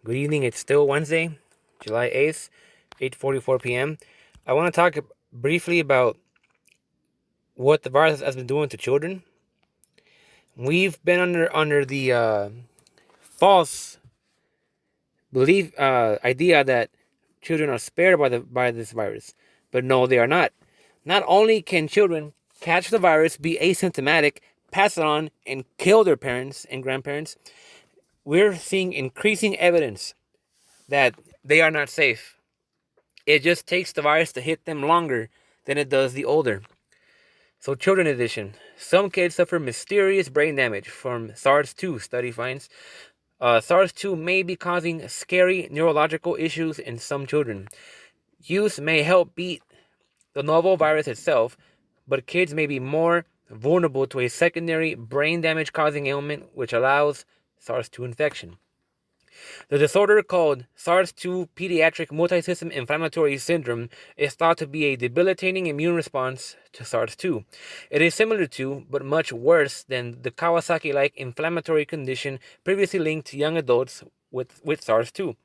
Good evening. It's still Wednesday, July 8th, 8:44 p.m. I want to talk briefly about what the virus has been doing to children. We've been under the false belief idea that children are spared by this virus, but no, they are not. Not only can children catch the virus, be asymptomatic, pass it on, and kill their parents and grandparents, we're seeing increasing evidence that they are not safe. It just takes the virus to hit them longer than it does the older. So, children edition. Some kids suffer mysterious brain damage from SARS-2, study finds. SARS-2 may be causing scary neurological issues in some children. Use may help beat the novel virus itself, but kids may be more vulnerable to a secondary brain damage causing ailment which allows SARS-2 infection. The disorder, called SARS-2 pediatric multisystem inflammatory syndrome, is thought to be a debilitating immune response to SARS-2. It is similar to, but much worse than, the Kawasaki-like inflammatory condition previously linked to young adults with SARS-2.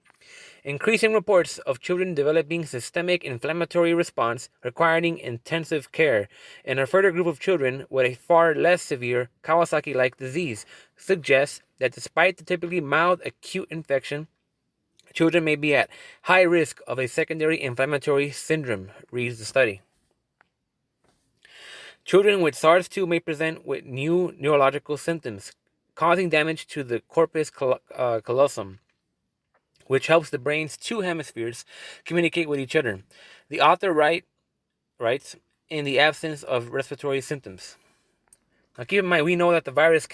Increasing reports of children developing systemic inflammatory response requiring intensive care, and a further group of children with a far less severe Kawasaki-like disease suggests that despite the typically mild acute infection, children may be at high risk of a secondary inflammatory syndrome, reads the study. Children with SARS-2 may present with new neurological symptoms, causing damage to the corpus callosum, which helps the brain's two hemispheres communicate with each other. The author writes, in the absence of respiratory symptoms. Now keep in mind, we know that the virus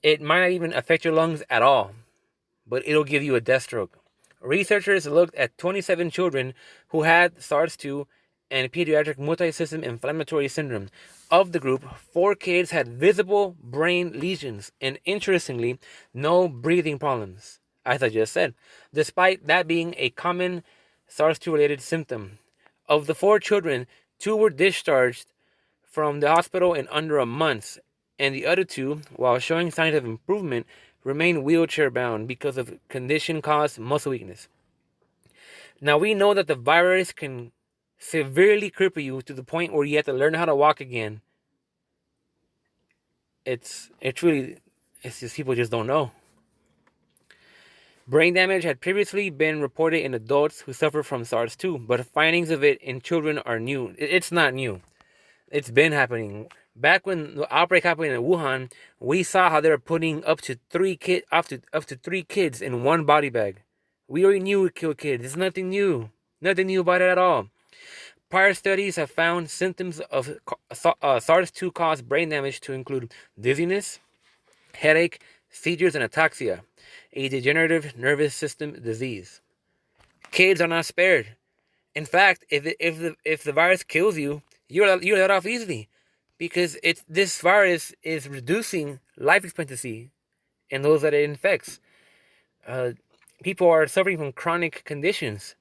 it might not even affect your lungs at all, but it'll give you a death stroke. Researchers looked at 27 children who had SARS-2 and pediatric multisystem inflammatory syndrome. Of the group, 4 kids had visible brain lesions and, interestingly, no breathing problems, as I just said, despite that being a common SARS-2 related symptom. Of the 4 children, 2 were discharged from the hospital in under a month, and the other 2, while showing signs of improvement, remain wheelchair bound because of condition-caused muscle weakness. Now, we know that the virus can severely cripple you to the point where you have to learn how to walk again. It's just people just don't know. Brain damage had previously been reported in adults who suffer from SARS-2, but findings of it in children are new. It's not new. It's been happening. Back when the outbreak happened in Wuhan, we saw how they were putting up to 3 kids in one body bag. We already knew it killed kids. It's nothing new. Nothing new about it at all. Prior studies have found symptoms of SARS-2 caused brain damage to include dizziness, headache, seizures, and ataxia, a degenerative nervous system disease. Kids are not spared. In fact, if the virus kills you, you're let off easily, because this virus is reducing life expectancy in those that it infects. People are suffering from chronic conditions.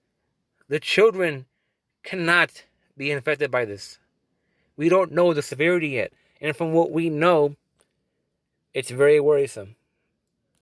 The children cannot be infected by this. We don't know the severity yet, and from what we know, it's very worrisome.